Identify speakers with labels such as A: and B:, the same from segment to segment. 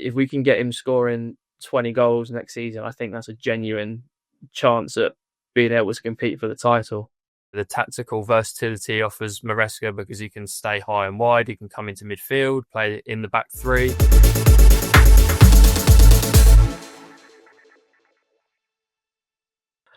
A: if we can get him scoring 20 goals next season, I think that's a genuine chance at being able to compete for the title.
B: The tactical versatility offers Maresca because he can stay high and wide, he can come into midfield, play in the back three.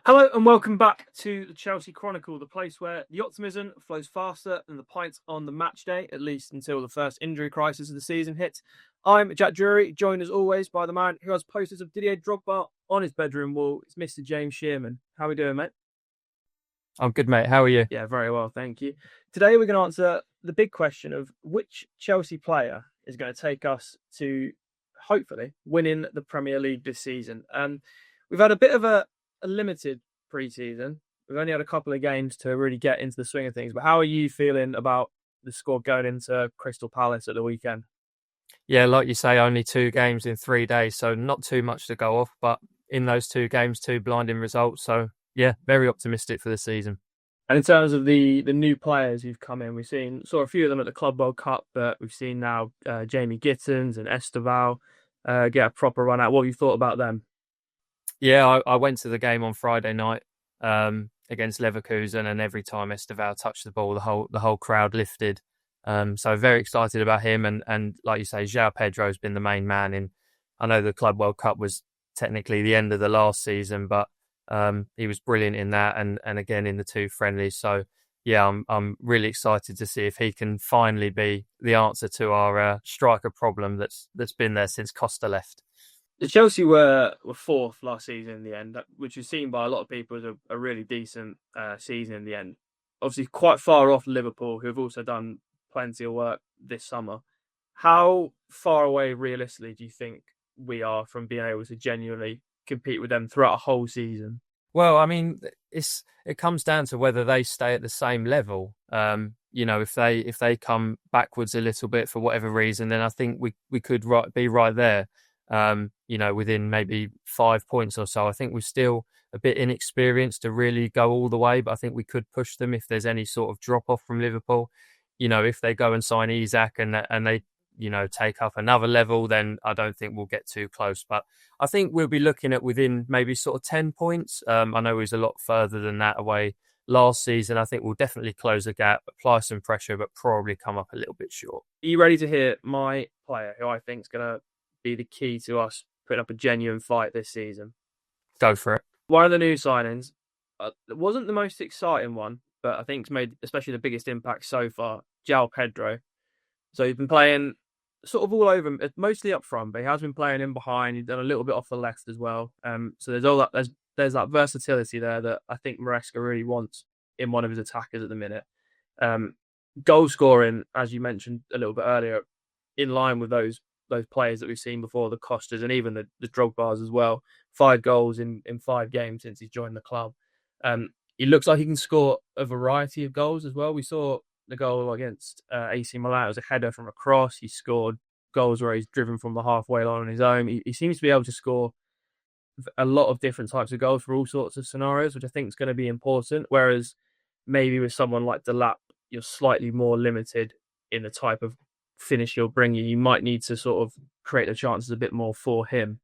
A: Hello and welcome back to the Chelsea Chronicle, the place where the optimism flows faster than the pints on the match day, at least until the first injury crisis of the season hits. I'm Jack Drury, joined as always by the man who has posters of Didier Drogba on his bedroom wall. It's Mr. James Shearman. How are we doing, mate?
B: I'm good, mate. How are you?
A: Yeah, very well, thank you. Today we're going to answer the big question of which Chelsea player is going to take us to, hopefully, winning the Premier League this season. We've had a bit of a limited pre-season. We've only had a couple of games to really get into the swing of things. But how are you feeling about the squad going into Crystal Palace at the weekend?
B: Yeah, like you say, only 2 games in 3 days, so not too much to go off. But in those 2 games, 2 blinding results. So, yeah, very optimistic for the season.
A: And in terms of the new players who've come in, we've seen a few of them at the Club World Cup, but we've seen now Jamie Gittins and Esteval get a proper run out. What have you thought about them?
B: Yeah, I went to the game on Friday night against Leverkusen, and every time Esteval touched the ball, the whole crowd lifted. So very excited about him, and like you say, João Pedro's been the main man. I know the Club World Cup was technically the end of the last season, but he was brilliant in that, and again in the 2 friendlies. So yeah, I'm really excited to see if he can finally be the answer to our striker problem that's been there since Costa left.
A: The Chelsea were 4th last season in the end, which was seen by a lot of people as a really decent season in the end. Obviously, quite far off Liverpool, who have also done plenty of work this summer. How far away, realistically, do you think we are from being able to genuinely compete with them throughout a whole season?
B: Well, I mean, it comes down to whether they stay at the same level. If they come backwards a little bit for whatever reason, then I think we could be right there. Within maybe 5 points or so. I think we're still a bit inexperienced to really go all the way, but I think we could push them if there's any sort of drop off from Liverpool. If they go and sign Isak and they, take up another level, then I don't think we'll get too close. But I think we'll be looking at within maybe sort of 10 points. I know he's a lot further than that away last season. I think we'll definitely close the gap, apply some pressure, but probably come up a little bit short.
A: Are you ready to hear my player who I think is going to be the key to us putting up a genuine fight this season?
B: Go for it.
A: One of the new signings, it wasn't the most exciting one, but I think it's made especially the biggest impact so far, João Pedro. So he's been playing sort of all over, mostly up front, but he has been playing in behind. He's done a little bit off the left as well. So there's all that there's that versatility there that I think Maresca really wants in one of his attackers at the minute. Goal scoring, as you mentioned a little bit earlier, in line with those players that we've seen before, the Costas and even the Drogbas as well. 5 goals in 5 games since he's joined the club. He looks like he can score a variety of goals as well. We saw the goal against AC Milan. It was a header from a cross. He scored goals where he's driven from the halfway line on his own. He seems to be able to score a lot of different types of goals for all sorts of scenarios, which I think is going to be important. Whereas maybe with someone like Delap, you're slightly more limited in the type of finish he'll bring you. You might need to sort of create the chances a bit more for him.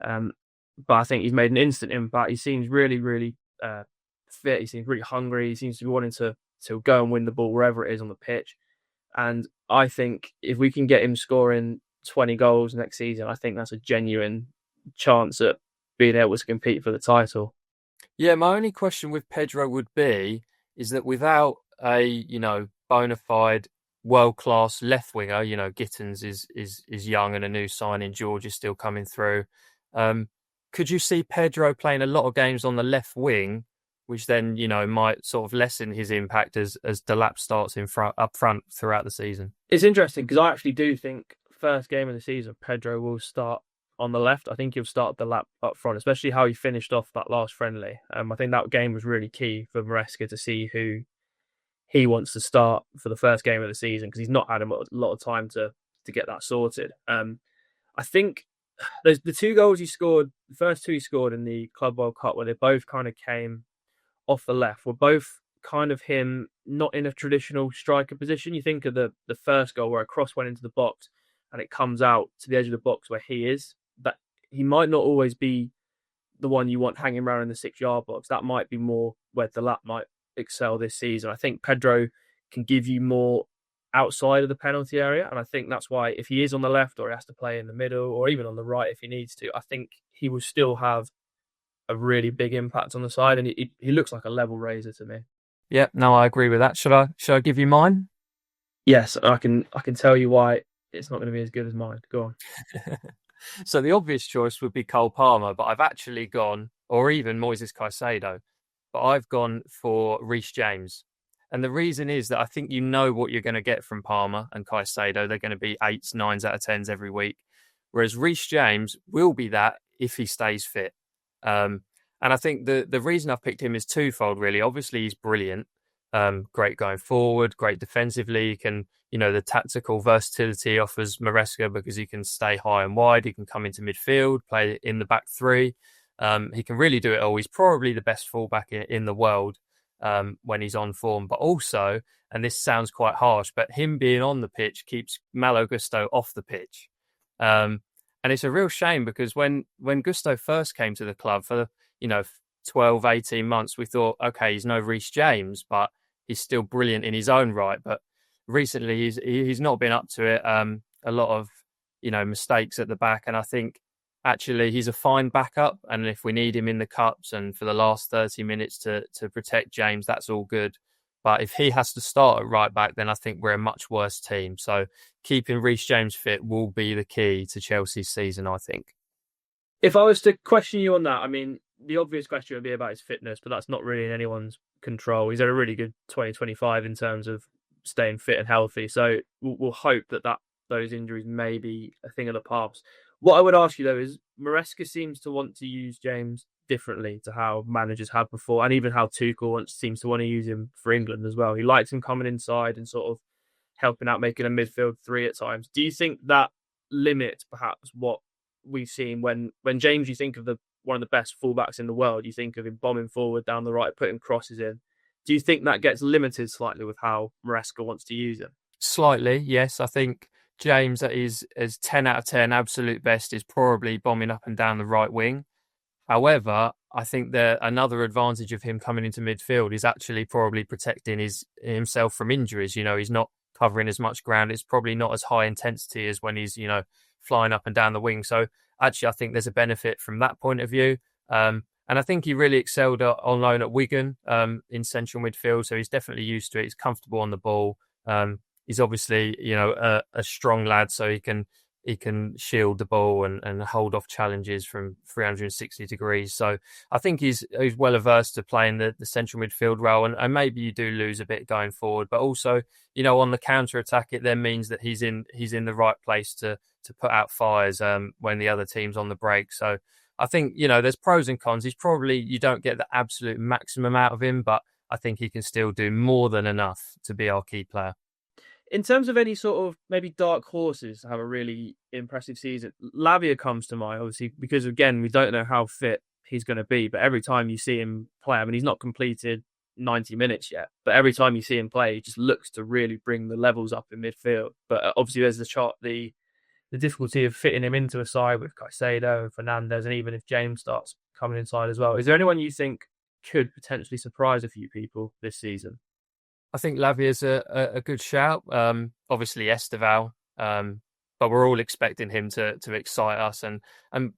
A: But I think he's made an instant impact. He seems really, really fit. He seems really hungry. He seems to be wanting to go and win the ball wherever it is on the pitch. And I think if we can get him scoring 20 goals next season, I think that's a genuine chance at being able to compete for the title.
B: Yeah, my only question with Pedro would be is that without a, bona fide world-class left winger, Gittins is young and a new signing, George is still coming through. Could you see Pedro playing a lot of games on the left wing, which then, might sort of lessen his impact as Delap starts up front throughout the season?
A: It's interesting because I actually do think first game of the season, Pedro will start on the left. I think he'll start Delap up front, especially how he finished off that last friendly. I think that game was really key for Maresca to see who he wants to start for the first game of the season because he's not had a lot of time to get that sorted. I think the 2 goals he scored, the first 2 he scored in the Club World Cup, where they both kind of came off the left, were both kind of him not in a traditional striker position. You think of the first goal where a cross went into the box and it comes out to the edge of the box where he is, that he might not always be the one you want hanging around in the 6 yard box. That might be more where Delap might excel this season. I think Pedro can give you more outside of the penalty area, and I think that's why if he is on the left or he has to play in the middle or even on the right if he needs to, I think he will still have a really big impact on the side, and he looks like a level raiser to me.
B: Yeah, no, I agree with that. Should I give you mine?
A: Yes, I can tell you why it's not going to be as good as mine. Go on.
B: So the obvious choice would be Cole Palmer, but I've actually gone, or even Moises Caicedo, but I've gone for Reece James. And the reason is that I think you know what you're going to get from Palmer and Caicedo. They're going to be 8s, 9s out of 10s every week. Whereas Reece James will be that if he stays fit. And I think the reason I've picked him is twofold, really. Obviously, he's brilliant. Great going forward, great defensively. He can, the tactical versatility offers Maresca because he can stay high and wide. He can come into midfield, play in the back three. He can really do it all. He's probably the best fullback in the world when he's on form. But also, and this sounds quite harsh, but him being on the pitch keeps Malo Gusto off the pitch. And it's a real shame because when Gusto first came to the club for, 12, 18 months, we thought, okay, he's no Reece James, but he's still brilliant in his own right. But recently he's not been up to it. A lot of, mistakes at the back. And I think actually he's a fine backup. And if we need him in the cups and for the last 30 minutes to protect James, that's all good. But if he has to start at right back, then I think we're a much worse team. So keeping Reece James fit will be the key to Chelsea's season, I think.
A: If I was to question you on that, I mean, the obvious question would be about his fitness, but that's not really in anyone's control. He's had a really good 2025 in terms of staying fit and healthy. So we'll hope that those injuries may be a thing of the past. What I would ask you, though, is Maresca seems to want to use James differently to how managers had before, and even how Tuchel seems to want to use him for England as well. He likes him coming inside and sort of helping out, making a midfield three at times. Do you think that limits perhaps what we've seen when James, you think of one of the best fullbacks in the world, you think of him bombing forward down the right, putting crosses in. Do you think that gets limited slightly with how Maresca wants to use him?
B: Slightly, yes. I think James at his 10 out of 10 absolute best is probably bombing up and down the right wing. However, I think that another advantage of him coming into midfield is actually probably protecting himself from injuries. He's not covering as much ground. It's probably not as high intensity as when he's, flying up and down the wing. So actually, I think there's a benefit from that point of view. And I think he really excelled on loan at Wigan in central midfield. So he's definitely used to it. He's comfortable on the ball. He's obviously, a strong lad, so he can shield the ball and hold off challenges from 360 degrees. So I think he's well averse to playing the central midfield role. And maybe you do lose a bit going forward. But also, on the counter-attack, it then means that he's in the right place to put out fires when the other team's on the break. So I think, there's pros and cons. You don't get the absolute maximum out of him, but I think he can still do more than enough to be our key player.
A: In terms of any sort of maybe dark horses to have a really impressive season, Lavia comes to mind, obviously, because again, we don't know how fit he's going to be. But every time you see him play, I mean, he's not completed 90 minutes yet, but every time you see him play, he just looks to really bring the levels up in midfield. But obviously, there's the difficulty of fitting him into a side with Caicedo and Fernandes, and even if James starts coming inside as well. Is there anyone you think could potentially surprise a few people this season?
B: I think Lavia's a good shout. Obviously Esteval, but we're all expecting him to excite us, and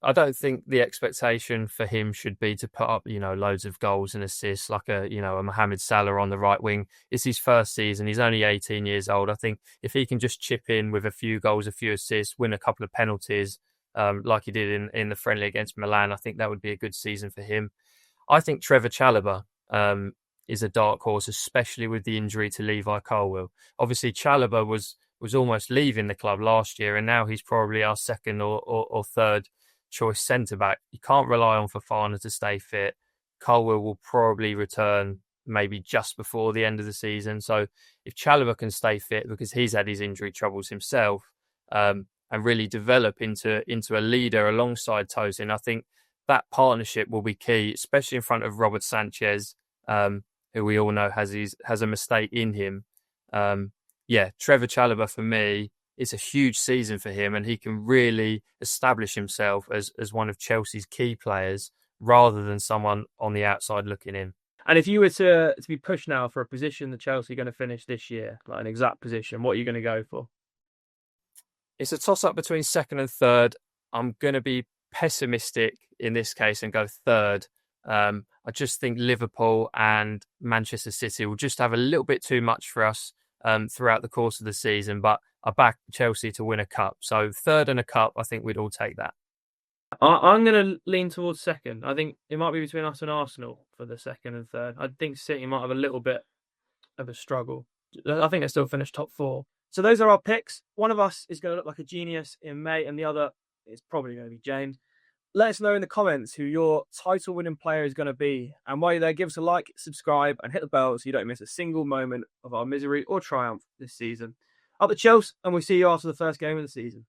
B: I don't think the expectation for him should be to put up loads of goals and assists like a Mohamed Salah on the right wing. It's his first season. He's only 18 years old. I think if he can just chip in with a few goals, a few assists, win a couple of penalties, like he did in the friendly against Milan, I think that would be a good season for him. I think Trevor Chalobah is a dark horse, especially with the injury to Levi Colwill. Obviously, Chalobah was almost leaving the club last year, and now he's probably our second or third choice centre-back. You can't rely on Fofana to stay fit. Colwill will probably return maybe just before the end of the season. So if Chalobah can stay fit, because he's had his injury troubles himself, and really develop into a leader alongside Tosin, I think that partnership will be key, especially in front of Robert Sanchez, who we all know has a mistake in him. Trevor Chalobah for me it's a huge season for him, and he can really establish himself as one of Chelsea's key players rather than someone on the outside looking in.
A: And if you were to be pushed now for a position that Chelsea are going to finish this year, like an exact position, what are you going to go for?
B: It's a toss-up between second and third. I'm going to be pessimistic in this case and go third. I just think Liverpool and Manchester City will just have a little bit too much for us throughout the course of the season, but I back Chelsea to win a cup. So third and a cup, I think we'd all take that.
A: I'm going to lean towards second. I think it might be between us and Arsenal for the second and third. I think City might have a little bit of a struggle. I think they still finish top 4. So those are our picks. One of us is going to look like a genius in May, and the other is probably going to be James. Let us know in the comments who your title-winning player is going to be. And while you're there, give us a like, subscribe, and hit the bell so you don't miss a single moment of our misery or triumph this season. Up the Chelsea, and we'll see you after the first game of the season.